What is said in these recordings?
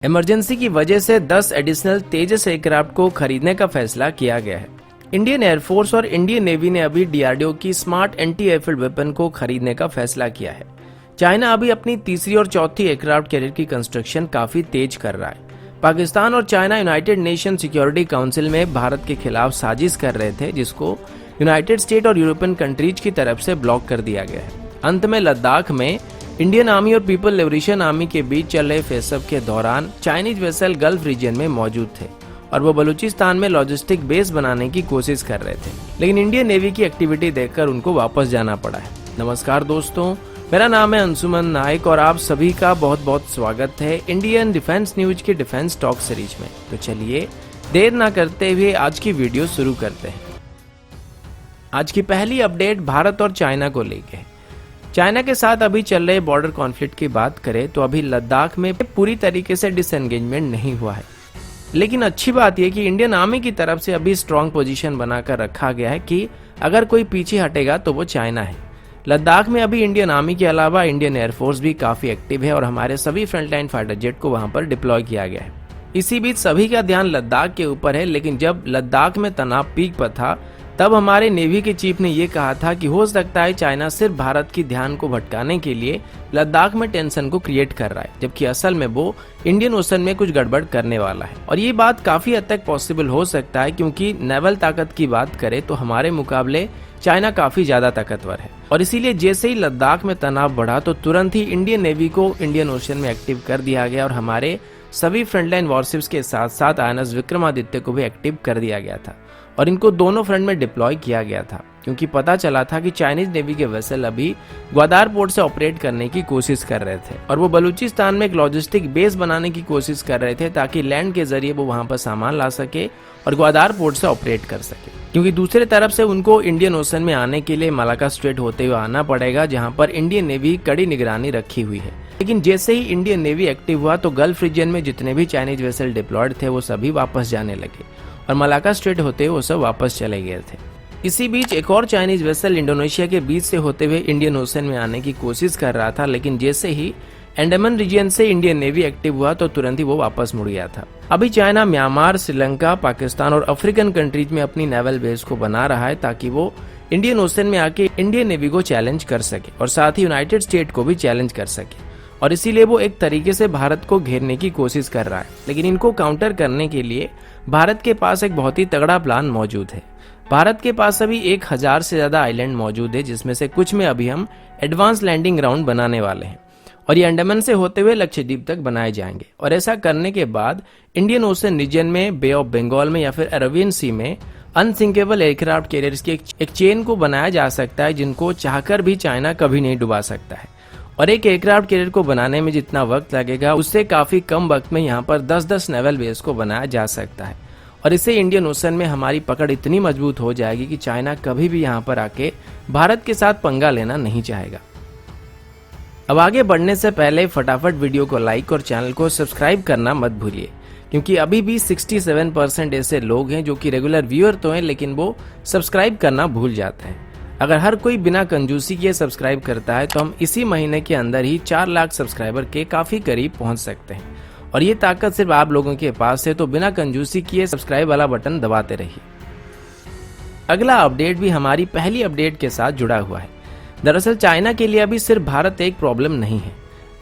Emergency की वजह से 10 एडिशनल तेजस एयरक्राफ्ट को खरीदने का फैसला किया गया है। इंडियन एयरफोर्स और इंडियन नेवी ने अभी डीआरडीओ की स्मार्ट एंटी एयरफील्ड वेपन को खरीदने का फैसला किया है। चाइना अभी अपनी तीसरी और चौथी एयरक्राफ्ट कैरियर की कंस्ट्रक्शन काफी तेज कर रहा है। पाकिस्तान और China United nation security council में भारत के खिलाफ साजिश कर रहे थे, जिसको यूनाइटेड स्टेट और यूरोपियन कंट्रीज की तरफ से ब्लॉक कर दिया गया है। अंत में लद्दाख में इंडियन आर्मी और पीपल लिबरेशन आर्मी के बीच चल रहे फेसअप के दौरान चाइनीज वेसल गल्फ रीजन में मौजूद थे और वो बलूचिस्तान में लॉजिस्टिक बेस बनाने की कोशिश कर रहे थे, लेकिन इंडियन नेवी की एक्टिविटी देखकर उनको वापस जाना पड़ा है। नमस्कार दोस्तों, मेरा नाम है अंशुमन नायक और आप सभी का बहुत बहुत स्वागत है इंडियन डिफेंस न्यूज की डिफेंस टॉक सीरीज में। तो चलिए देर ना करते हुए आज की वीडियो शुरू करते हैं। आज की पहली अपडेट भारत और चाइना को लेके। चाइना के साथ अभी चल रहे बॉर्डर कॉन्फ्लिक्ट की बात करें तो अभी लद्दाख में पूरी तरीके से डिसएंगेजमेंट नहीं हुआ है, लेकिन अच्छी बात यह कि इंडियन आर्मी की तरफ से अभी स्ट्रांग पोजीशन बनाकर रखा गया है कि अगर कोई पीछे हटेगा तो वो चाइना है। लद्दाख में अभी इंडियन आर्मी के अलावा इंडियन एयरफोर्स भी काफी एक्टिव है और हमारे सभी फ्रंटलाइन फाइटर जेट को वहां पर डिप्लॉय किया गया है। इसी बीच सभी का ध्यान लद्दाख के ऊपर है, लेकिन जब लद्दाख में तनाव पीक पर था तब हमारे नेवी के चीफ ने यह कहा था कि हो सकता है चाइना सिर्फ भारत की ध्यान को भटकाने के लिए लद्दाख में टेंशन को क्रिएट कर रहा है, जबकि असल में वो इंडियन ओशन में कुछ गड़बड़ करने वाला है। और ये बात काफी हद तक पॉसिबल हो सकता है, क्योंकि नेवल ताकत की बात करें तो हमारे मुकाबले चाइना काफी ज्यादा ताकतवर है और इसीलिए जैसे ही लद्दाख में तनाव बढ़ा तो तुरंत ही इंडियन नेवी को इंडियन ओशन में एक्टिव कर दिया गया और हमारे सभी फ्रंटलाइन वॉरशिप्स के साथ साथ आईएनएस विक्रमादित्य को भी एक्टिव कर दिया गया था और इनको दोनों फ्रंट में डिप्लॉय किया गया था, क्योंकि पता चला था कि चाइनीज नेवी के वेसल अभी ग्वादार पोर्ट से ऑपरेट करने की कोशिश कर रहे थे और वो बलूचिस्तान में एक लॉजिस्टिक बेस बनाने की कोशिश कर रहे थे ताकि लैंड के जरिए वो वहां पर सामान ला सके और ग्वादार पोर्ट से ऑपरेट कर सके, क्योंकि दूसरे तरफ से उनको इंडियन ओशन में आने के लिए मलाक्का स्ट्रेट होते हुए आना पड़ेगा, जहां पर इंडियन नेवी कड़ी निगरानी रखी हुई है। लेकिन जैसे ही इंडियन नेवी एक्टिव हुआ तो गल्फ रीजन में जितने भी चाइनीज वेसल डिप्लॉयड थे वो सभी वापस जाने लगे और मलाक्का स्ट्रेट होते हुए वो सब वापस चले गए थे। इसी बीच एक और चाइनीज वेसल इंडोनेशिया के बीच से होते हुए इंडियन ओशन में आने की कोशिश कर रहा था, लेकिन जैसे ही अंडमान रीजन से इंडियन नेवी एक्टिव हुआ तो तुरंत ही वो वापस मुड़ गया था। अभी चाइना म्यांमार, श्रीलंका, पाकिस्तान और अफ्रीकन कंट्रीज में अपनी नेवल बेस को बना रहा है ताकि वो इंडियन ओशन में आके इंडियन नेवी को चैलेंज कर सके और साथ ही यूनाइटेड स्टेट को भी चैलेंज कर सके, और इसीलिए वो एक तरीके से भारत को घेरने की कोशिश कर रहा है। लेकिन इनको काउंटर करने के लिए भारत के पास एक बहुत ही तगड़ा प्लान मौजूद है। भारत के पास अभी 1000 से ज्यादा आइलैंड मौजूद है, जिसमें से कुछ में अभी हम एडवांस लैंडिंग ग्राउंड बनाने वाले हैं और ये अंडमान से होते हुए लक्षद्वीप तक बनाए जाएंगे। और ऐसा करने के बाद इंडियन ओशन रीजन में, बे ऑफ बंगाल में या फिर अरेबियन सी में अनसिंकेबल एयरक्राफ्ट कैरियर्स की एक चेन को बनाया जा सकता है, जिनको चाहकर भी चाइना कभी नहीं डुबा सकता है। और एक एयरक्राफ्ट कैरियर को बनाने में जितना वक्त लगेगा उससे काफी कम वक्त में यहाँ पर 10-10 नेवल बेस को बनाया जा सकता है और इससे इंडियन ओशन में हमारी पकड़ इतनी मजबूत हो जाएगी कि चाइना कभी भी यहाँ पर आके भारत के साथ पंगा लेना नहीं चाहेगा। अब आगे बढ़ने से पहले फटाफट वीडियो को लाइक और चैनल को सब्सक्राइब करना मत भूलिए, क्योंकि अभी भी 67% ऐसे लोग हैं जो कि रेगुलर व्यूअर तो हैं लेकिन वो सब्सक्राइब करना भूल जाते हैं। अगर हर कोई बिना कंजूसी किए सब्सक्राइब करता है तो हम इसी महीने के अंदर ही 4 लाख सब्सक्राइबर के काफी करीब पहुंच सकते हैं और ये ताकत सिर्फ आप लोगों के पास है, तो बिना कंजूसी किए सब्सक्राइब वाला बटन दबाते रहिए। अगला अपडेट भी हमारी पहली अपडेट के साथ जुड़ा हुआ है। दरअसल चाइना के लिए अभी सिर्फ भारत एक प्रॉब्लम नहीं है,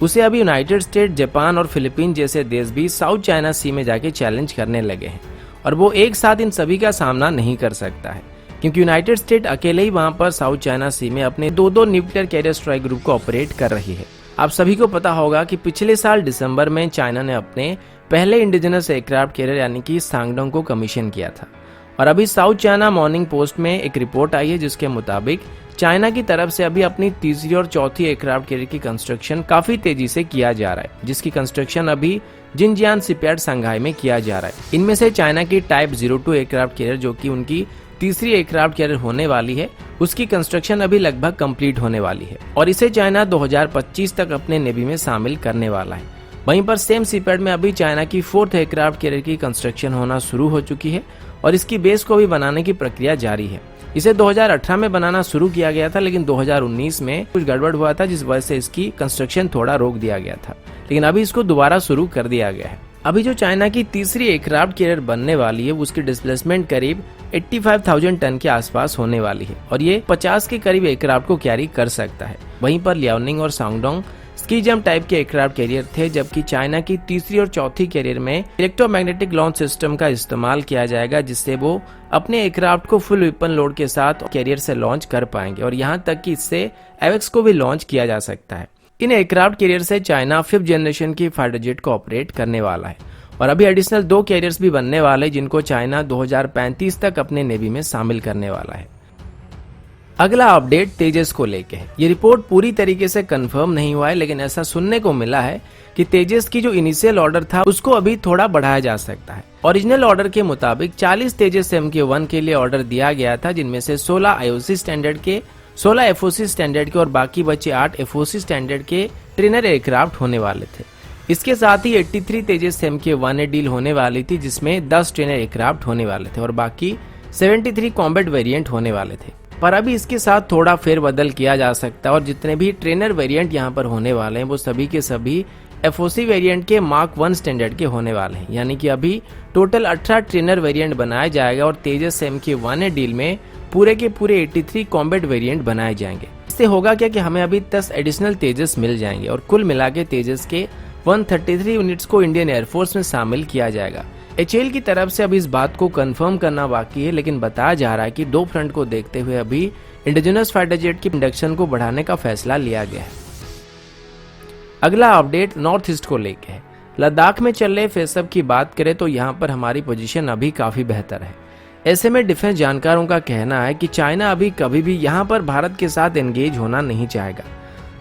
उसे अभी यूनाइटेड स्टेट, जापान और फिलीपीन जैसे देश भी साउथ चाइना सी में जाके चैलेंज करने लगे हैं और वो एक साथ इन सभी का सामना नहीं कर सकता है, क्योंकि यूनाइटेड स्टेट अकेले ही वहां पर साउथ चाइना सी में अपने 2 न्यूक्लियर कैरियर स्ट्राइक ग्रुप को ऑपरेट कर रही है। आप सभी को पता होगा कि पिछले साल दिसंबर में चाइना ने अपने पहले इंडिजिनस एयरक्राफ्ट कैरियर यानी कि सांगडोंग को कमीशन किया था और अभी साउथ चाइना मॉर्निंग पोस्ट में एक रिपोर्ट आई है जिसके मुताबिक चाइना की तरफ से अभी अपनी तीसरी और चौथी एयरक्राफ्ट कैरियर की कंस्ट्रक्शन काफी तेजी से किया जा रहा है, जिसकी कंस्ट्रक्शन अभी जिनजियांग शिपयार्ड संघाई में किया जा रहा है। इनमें से चाइना की टाइप 02 एयरक्राफ्ट कैरियर, जो कि उनकी तीसरी एयरक्राफ्ट कैरियर होने वाली है, उसकी कंस्ट्रक्शन अभी लगभग कंप्लीट होने वाली है और इसे चाइना 2025 तक अपने नेवी में शामिल करने वाला है। वहीं पर सेम शिपयार्ड में अभी चाइना की 4th एयरक्राफ्ट कैरियर की कंस्ट्रक्शन होना शुरू हो चुकी है और इसकी बेस को भी बनाने की प्रक्रिया जारी है। इसे 2018 में बनाना शुरू किया गया था, लेकिन 2019 में कुछ गड़बड़ हुआ था जिस वजह से इसकी कंस्ट्रक्शन थोड़ा रोक दिया गया था, लेकिन अभी इसको दोबारा शुरू कर दिया गया है। अभी जो चाइना की तीसरी एयरक्राफ्ट कैरियर बनने वाली है उसकी डिस्प्लेसमेंट करीब 85,000 टन के आसपास होने वाली है और ये 50 के करीब एयरक्राफ्ट को कैरी कर सकता है। वहीं पर लियाओनिंग और सांगडोंग स्की जंप टाइप के एयरक्राफ्ट कैरियर थे, जबकि चाइना की तीसरी और चौथी कैरियर में इलेक्ट्रोमैग्नेटिक लॉन्च सिस्टम का इस्तेमाल किया जाएगा, जिससे वो अपने एयरक्राफ्ट को फुल वेपन लोड के साथ कैरियर से लॉन्च कर पाएंगे और यहाँ तक कि इससे एवेक्स को भी लॉन्च किया जा सकता है। इन एयरक्राफ्ट कैरियर से चाइना 5th जनरेशन की फाइटर जेट को ऑपरेट करने वाला है और अभी एडिशनल 2 कैरियर्स भी बनने वाले जिनको चाइना 2035 तक अपने नेवी में शामिल करने वाला है। अगला अपडेट तेजस को लेके है। ये रिपोर्ट पूरी तरीके से कंफर्म नहीं हुआ है, लेकिन ऐसा सुनने को मिला है कि तेजस की जो इनिशियल ऑर्डर था उसको अभी थोड़ा बढ़ाया जा सकता है। ओरिजिनल ऑर्डर के मुताबिक 40 तेजस MK1 के लिए ऑर्डर दिया गया था, जिनमें से 16 IOC स्टैंडर्ड के, 16 FOC स्टैंडर्ड के और बाकी बचे 8 FOC स्टैंडर्ड के ट्रेनर एयरक्राफ्ट होने वाले थे। इसके साथ ही 83 तेजस MK1 डील होने वाली थी, जिसमें 10 ट्रेनर एयरक्राफ्ट होने वाले थे और बाकी 73 कॉम्बैट वेरिएंट होने वाले थे। पर अभी इसके साथ थोड़ा फेरबदल किया जा सकता है और जितने भी ट्रेनर वेरिएंट यहाँ पर होने वाले हैं वो सभी के सभी FOC वेरिएंट के Mark 1 स्टैंडर्ड के होने वाले हैं। यानी कि अभी टोटल 18 ट्रेनर वेरिएंट बनाया जाएगा और तेजस MK1 डील में पूरे के पूरे 83 कॉम्बैट वेरिएंट बनाए जाएंगे। इससे होगा क्या कि हमें अभी 10 एडिशनल तेजस मिल जाएंगे और कुल मिला के तेजस के 133 यूनिट्स को इंडियन एयरफोर्स में शामिल किया जाएगा। HAL की तरफ से अभी इस बात को कंफर्म करना बाकी है, लेकिन बताया जा रहा है कि 2 फ्रंट को देखते हुए अभी इंडिजिनस फाइटर जेट की प्रोडक्शन को बढ़ाने का फैसला लिया गया है। अगला अपडेट नॉर्थ ईस्ट को लेके है। लद्दाख में चल रहे फेसअप की बात करें तो यहाँ पर हमारी पोजीशन अभी काफी बेहतर है। ऐसे में डिफेंस जानकारों का कहना है कि चाइना अभी कभी भी यहाँ पर भारत के साथ एंगेज होना नहीं चाहेगा।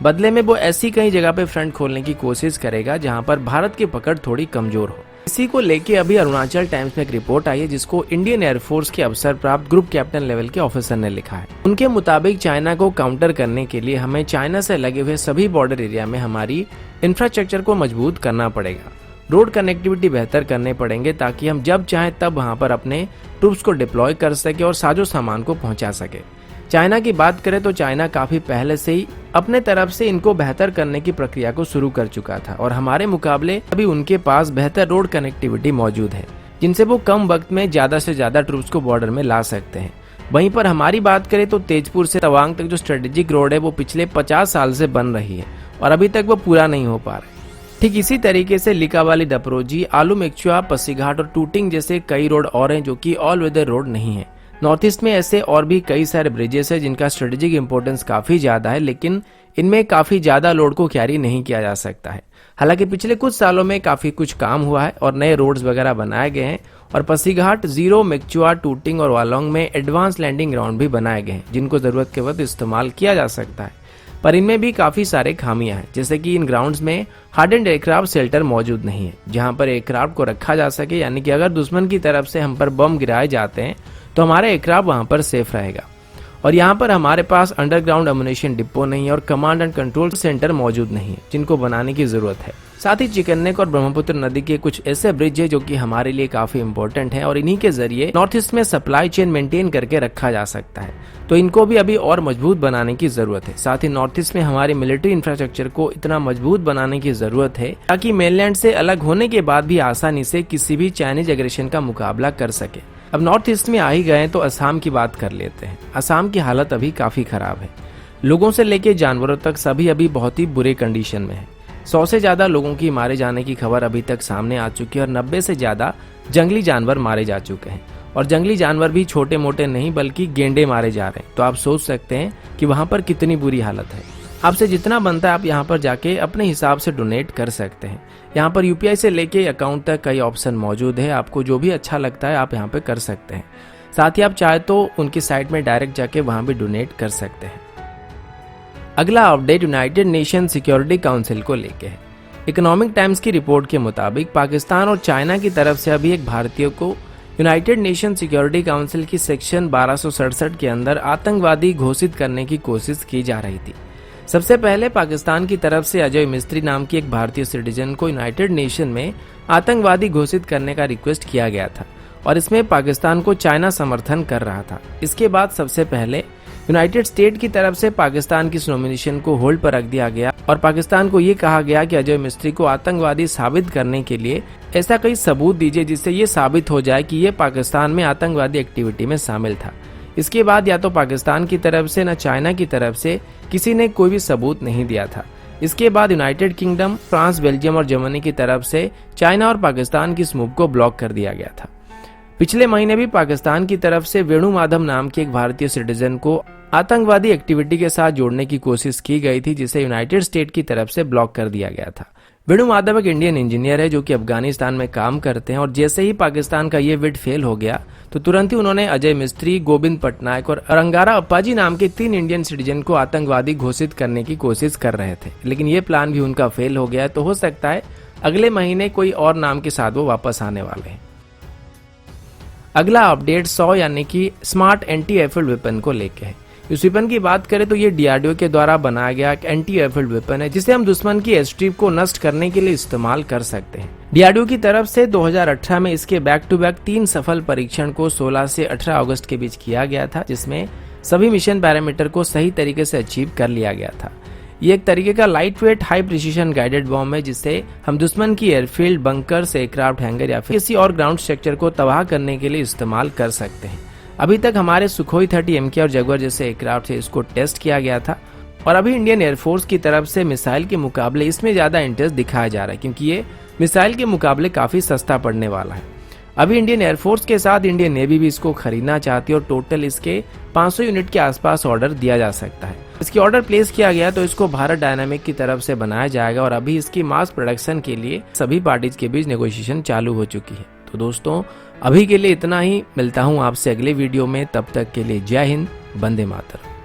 बदले में वो ऐसी कई जगह पे फ्रंट खोलने की कोशिश करेगा जहां पर भारत की पकड़ थोड़ी कमजोर हो। इसी को लेके अभी अरुणाचल टाइम्स में एक रिपोर्ट आई है जिसको इंडियन एयरफोर्स के अवसर प्राप्त ग्रुप कैप्टन लेवल के ऑफिसर ने लिखा है। उनके मुताबिक चाइना को काउंटर करने के लिए हमें चाइना से लगे हुए सभी बॉर्डर एरिया में हमारी इंफ्रास्ट्रक्चर को मजबूत करना पड़ेगा। रोड कनेक्टिविटी बेहतर करने पड़ेंगे ताकि हम जब चाहें तब वहां पर अपने ट्रूप्स को डिप्लॉय कर सके और साजो सामान को पहुंचा सके। चाइना की बात करें तो चाइना काफी पहले से ही अपने तरफ से इनको बेहतर करने की प्रक्रिया को शुरू कर चुका था और हमारे मुकाबले अभी उनके पास बेहतर रोड कनेक्टिविटी मौजूद है, जिनसे वो कम वक्त में ज्यादा से ज्यादा ट्रूप्स को बॉर्डर में ला सकते हैं। वहीं पर हमारी बात करें तो तेजपुर से तवांग तक जो स्ट्रेटेजिक रोड है वो पिछले 50 साल से बन रही है और अभी तक वो पूरा नहीं हो पा रहा है। ठीक इसी तरीके से लिकावाली, डपरोजी, आलू मेक्चुआ, पसीघाट और टूटिंग जैसे कई रोड और हैं जो कि ऑल वेदर रोड नहीं है। नॉर्थ ईस्ट में ऐसे और भी कई सारे ब्रिजेस है जिनका स्ट्रेटेजिक इंपॉर्टेंस काफी ज्यादा है, लेकिन इनमें काफी ज्यादा लोड को कैरी नहीं किया जा सकता है। हालांकि पिछले कुछ सालों में काफी कुछ काम हुआ है और नए रोड्स वगैरह बनाए गए हैं और पसीघाट, जीरो, मेक्चुआ, टूटिंग और वालोंग में एडवांस लैंडिंग ग्राउंड भी बनाए गए हैं जिनको जरूरत के वक्त इस्तेमाल किया जा सकता है। पर इनमें भी काफी सारे खामियां हैं, जैसे कि इन ग्राउंड्स में हार्डन्ड एयरक्राफ्ट शेल्टर मौजूद नहीं है जहां पर एयरक्राफ्ट को रखा जा सके। यानी कि अगर दुश्मन की तरफ से हम पर बम गिराए जाते हैं तो हमारा एयरक्राफ्ट वहां पर सेफ रहेगा। और यहाँ पर हमारे पास अंडरग्राउंड अम्युनिशन डिपो नहीं है और कमांड एंड कंट्रोल सेंटर मौजूद नहीं है जिनको बनाने की जरूरत है। साथ ही चिकन्नेक और ब्रह्मपुत्र नदी के कुछ ऐसे ब्रिज है जो कि हमारे लिए काफी इंपॉर्टेंट है और इन्हीं के जरिए नॉर्थ ईस्ट में सप्लाई चेन मेंटेन करके रखा जा सकता है, तो इनको भी अभी और मजबूत बनाने की जरूरत है। साथ ही नॉर्थ ईस्ट में हमारे मिलिट्री इंफ्रास्ट्रक्चर को इतना मजबूत बनाने की जरूरत है ताकि मेनलैंड से अलग होने के बाद भी आसानी से किसी भी चाइनीज एग्रेशन का मुकाबला कर सके। अब नॉर्थ ईस्ट में आ ही गए तो असम की बात कर लेते हैं। असम की हालत अभी काफी खराब है। लोगों से लेके जानवरों तक सभी अभी बहुत ही बुरे कंडीशन में है। 100 से ज्यादा लोगों की मारे जाने की खबर अभी तक सामने आ चुकी है और 90 से ज्यादा जंगली जानवर मारे जा चुके हैं और जंगली जानवर भी छोटे मोटे नहीं बल्कि गेंडे मारे जा रहे हैं। तो आप सोच सकते हैं कि वहां पर कितनी बुरी हालत है। आपसे जितना बनता है आप यहाँ पर जाके अपने हिसाब से डोनेट कर सकते हैं। यहाँ पर UPI से लेके अकाउंट तक कई ऑप्शन मौजूद है, आपको जो भी अच्छा लगता है आप यहाँ पे कर सकते हैं। साथ ही आप चाहे तो उनकी साइट में डायरेक्ट जाके वहाँ भी डोनेट कर सकते हैं। अगला update United nation security council को लेके है। इकोनॉमिक टाइम्स की रिपोर्ट के मुताबिक पाकिस्तान और चाइना की तरफ से अभी एक भारतीय को यूनाइटेड नेशन सिक्योरिटी काउंसिल की सेक्शन 1267 के अंदर आतंकवादी घोषित करने की कोशिश की जा रही थी। सबसे पहले पाकिस्तान की तरफ से अजय मिस्त्री नाम की एक भारतीय सिटीजन को यूनाइटेड नेशन में आतंकवादी घोषित करने का रिक्वेस्ट किया गया था और इसमें पाकिस्तान को चाइना समर्थन कर रहा था। इसके बाद सबसे पहले यूनाइटेड स्टेट की तरफ से पाकिस्तान की इस नॉमिनेशन को होल्ड पर रख दिया गया और पाकिस्तान को ये कहा गया कि अजय मिस्त्री को आतंकवादी साबित करने के लिए ऐसा कोई सबूत दीजिए जिससे ये साबित हो जाए कि ये पाकिस्तान में आतंकवादी एक्टिविटी में शामिल था। इसके बाद या तो पाकिस्तान की तरफ से न चाइना की तरफ से किसी ने कोई भी सबूत नहीं दिया था। इसके बाद यूनाइटेड किंगडम, फ्रांस, बेल्जियम और जर्मनी की तरफ से चाइना और पाकिस्तान की इस मूव को ब्लॉक कर दिया गया था। पिछले महीने भी पाकिस्तान की तरफ से वेणु माधव नाम के एक भारतीय सिटीजन को आतंकवादी एक्टिविटी के साथ जोड़ने की कोशिश की गई थी, जिसे यूनाइटेड स्टेट की तरफ से ब्लॉक कर दिया गया था। वेणु माधव एक इंडियन इंजीनियर है जो कि अफगानिस्तान में काम करते हैं और जैसे ही पाकिस्तान का ये बिड फेल हो गया तो तुरंत ही उन्होंने अजय मिस्त्री, गोविंद पटनायक और रंगारा अप्पाजी नाम के 3 इंडियन सिटीजन को आतंकवादी घोषित करने की कोशिश कर रहे थे, लेकिन ये प्लान भी उनका फेल हो गया। तो हो सकता है अगले महीने कोई और नाम के साथ वो वापस आने वाले हैं। अगला अपडेट 100 यानी कि स्मार्ट एंटी एयरफील्ड वेपन को लेके है। इस वेपन की बात करें तो ये डीआरडीओ के द्वारा बनाया गया एक एंटी एयरफील्ड वेपन है जिसे हम दुश्मन की एयरस्ट्रिप को नष्ट करने के लिए इस्तेमाल कर सकते हैं। डीआरडीओ की तरफ से 2018 में इसके बैक टू बैक 3 सफल परीक्षण को 16 से 18 अगस्त के बीच किया गया था, जिसमें सभी मिशन पैरामीटर को सही तरीके से अचीव कर लिया गया था। ये एक तरीके का light weight high precision guided bomb है जिससे हम दुश्मन की एयरफील्ड, बंकर्स, एयरक्राफ्ट हैंगर या फिर किसी और ग्राउंड स्ट्रक्चर को तबाह करने के लिए इस्तेमाल कर सकते हैं। अभी तक हमारे सुखोई 30 MK और जगुआर जैसे एयरक्राफ्ट से इसको टेस्ट किया गया था और अभी इंडियन एयरफोर्स की तरफ से मिसाइल के मुकाबले इसमें ज्यादा इंटरेस्ट दिखाया जा रहा है क्योंकि ये मिसाइल के मुकाबले काफी सस्ता पड़ने वाला है। अभी इंडियन एयरफोर्स के साथ इंडियन नेवी भी इसको खरीदना चाहती है और टोटल इसके 500 यूनिट के आसपास ऑर्डर दिया जा सकता है। इसकी ऑर्डर प्लेस किया गया तो इसको भारत डायनामिक की तरफ से बनाया जाएगा और अभी इसकी मास प्रोडक्शन के लिए सभी पार्टीज के बीच नेगोशिएशन चालू हो चुकी है। तो दोस्तों अभी के लिए इतना ही, मिलता हूँ आपसे अगले वीडियो में, तब तक के लिए जय हिंद, वंदे मातरम।